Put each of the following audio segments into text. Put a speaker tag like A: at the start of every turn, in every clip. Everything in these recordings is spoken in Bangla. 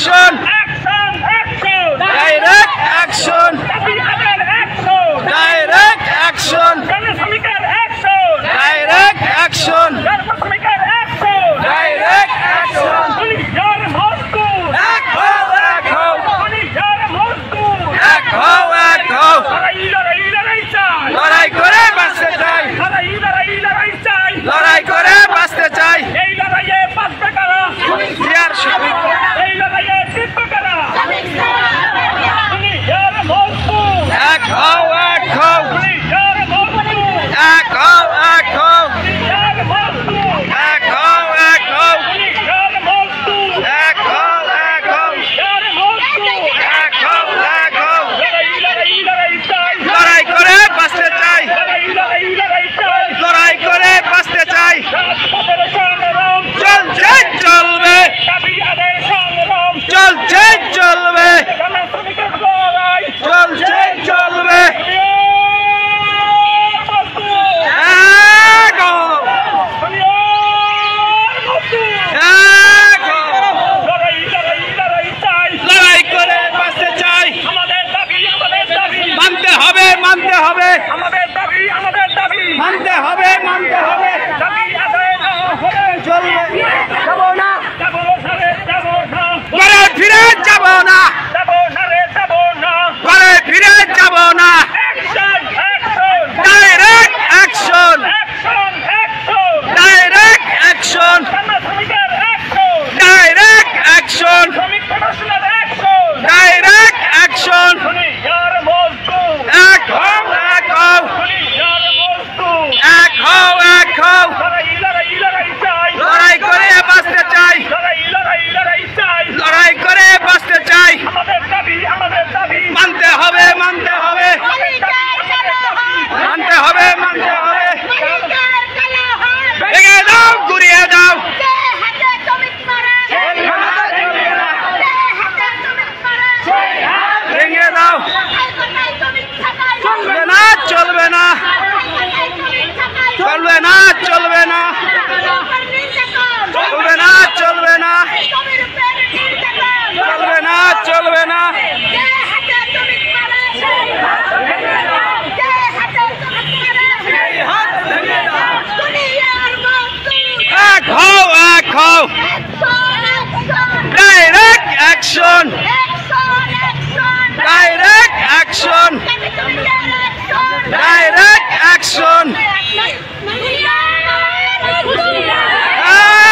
A: action direct action direct action direct action direct action এক হও লড়াই করে বাঁচতে চাই লড়াই করে বাঁচতে চাই জিয়ার শহীদ এক হও এক হও এক হও এক হও এক হও এক হও এক হও এক হও এক হও এক হও লড়াই করে বাঁচতে চাই লড়াই করে বাঁচতে চাই চলছে চলবে চলছে চলবে চলছে চলবে লড়াই করে বাঁচতে চাই মানতে হবে মানতে হবে মানতে হবে মানতে হবে চলবে ঘরে ফিরে যাব না ঘরে ফিরে যাব না direct action direct action direct action direct action এক হও এক হও এক হও এক হও লড়াই করে বাঁচতে চাই লড়াই করে বাঁচতে চাই মানতে হবে মানতে হবে মানতে হবে মানতে হবে ভেঙে দাও ঘুরিয়ে দাও ভেঙে দাও চলবে না চলবে না চলবে না চলবে না চলবে না চলবে না চলবে না চলবে না এক হও এক হও direct action direct action direct action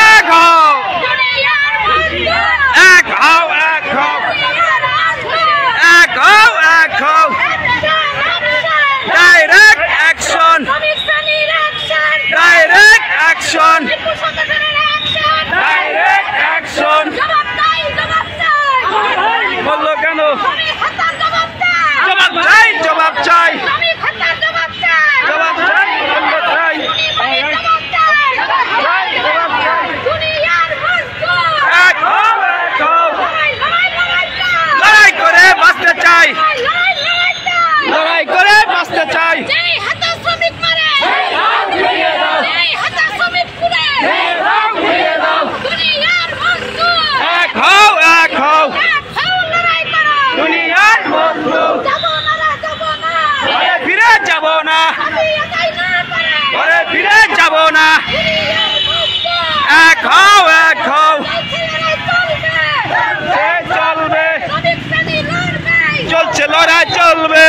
A: এক হও এক হও এক হও এক হও এক হও direct action direct action direct action বললো কেন জবাব চাই জবাব চাই জবাব চাই বললো চাই এক হও এক হও লড়াই করে বাঁচতে চাই লড়াই করে বাঁচতে চাই এক হও এক হও দুনিয়ার বন্ধু ঘরে ফিরে যাব না ঘরে ফিরে যাব না এক হও এক হও চলবে চলছে লড়াই চলবে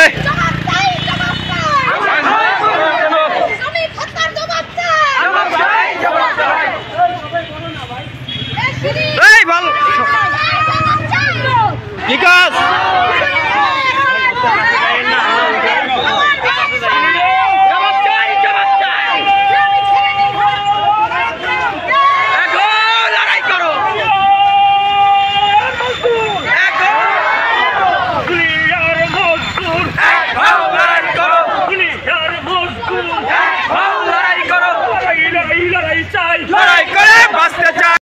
A: এই ভালো বিকাশ